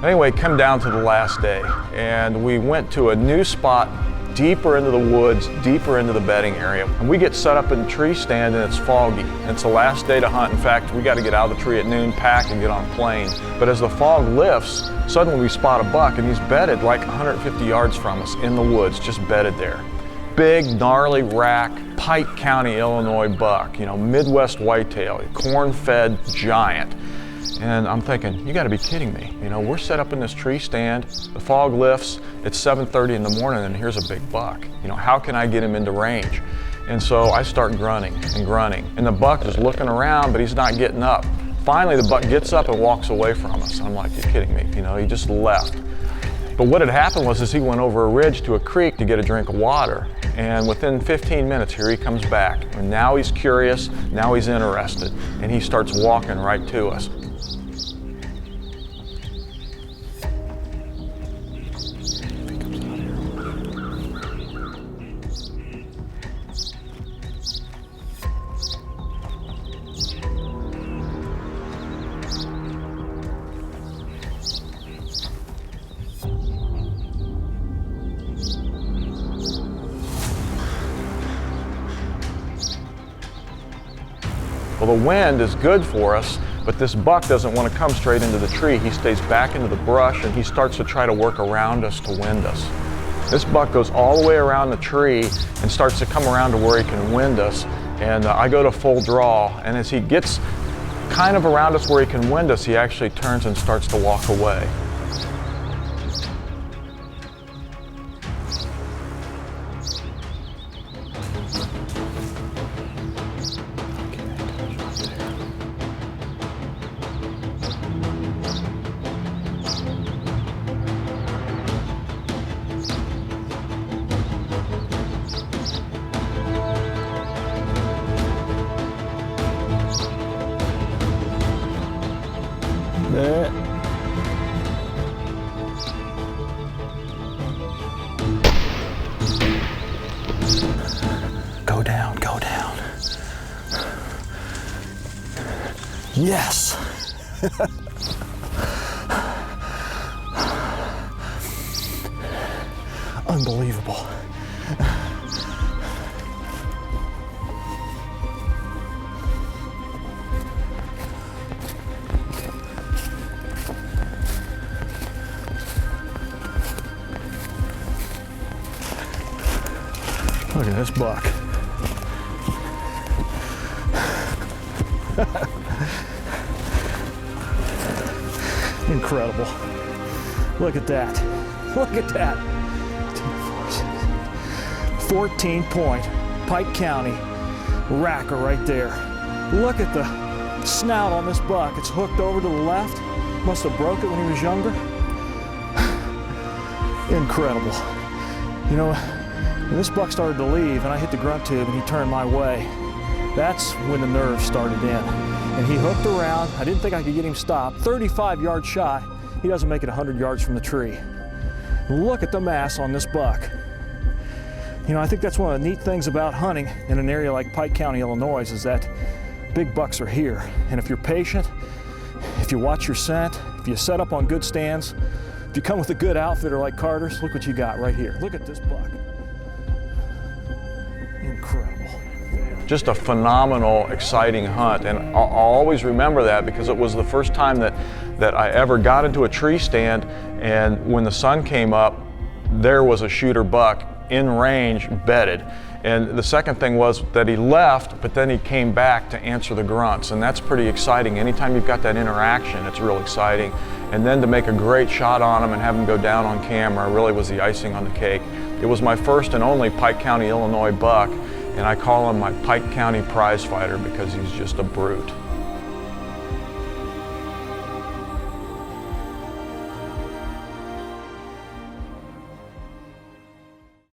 Anyway, come down to the last day, and we went to a new spot deeper into the woods, deeper into the bedding area. And we get set up in the tree stand and it's foggy. And it's the last day to hunt. In fact, we got to get out of the tree at noon, pack, and get on a plane. But as the fog lifts, suddenly we spot a buck, and he's bedded like 150 yards from us in the woods, just bedded there. Big, gnarly rack, Pike County, Illinois buck, you know, Midwest whitetail, corn-fed giant. And I'm thinking, you gotta be kidding me. You know, we're set up in this tree stand, the fog lifts, it's 7:30 in the morning, and here's a big buck. You know, how can I get him into range? And so I start grunting and grunting, and the buck is looking around, but he's not getting up. Finally, the buck gets up and walks away from us. I'm like, you're kidding me, you know, he just left. But what had happened was he went over a ridge to a creek to get a drink of water. And within 15 minutes, here he comes back. And now he's curious, now he's interested, and he starts walking right to us. Well, the wind is good for us, but this buck doesn't want to come straight into the tree. He stays back into the brush, and he starts to try to work around us to wind us. This buck goes all the way around the tree and starts to come around to where he can wind us. And I go to full draw, and as he gets kind of around us where he can wind us, he actually turns and starts to walk away. There. Go down, go down. Yes. Unbelievable. Look at this buck. Incredible. Look at that. Look at that. 14-point Pike County racker right there. Look at the snout on this buck. It's hooked over to the left. Must have broke it when he was younger. Incredible. You know, when this buck started to leave and I hit the grunt tube and he turned my way, that's when the nerves started in. And he hooked around. I didn't think I could get him stopped. 35-yard shot. He doesn't make it 100 yards from the tree. Look at the mass on this buck. You know, I think that's one of the neat things about hunting in an area like Pike County, Illinois, is that big bucks are here. And if you're patient, if you watch your scent, if you set up on good stands, if you come with a good outfitter like Carter's, look what you got right here. Look at this buck. Incredible. Just a phenomenal, exciting hunt, and I'll always remember that because it was the first time that I ever got into a tree stand, and when the sun came up, there was a shooter buck in range, bedded. And the second thing was that he left, but then he came back to answer the grunts, and that's pretty exciting. Anytime you've got that interaction, it's real exciting. And then to make a great shot on him and have him go down on camera really was the icing on the cake. It was my first and only Pike County, Illinois buck, and I call him my Pike County prize fighter because he's just a brute.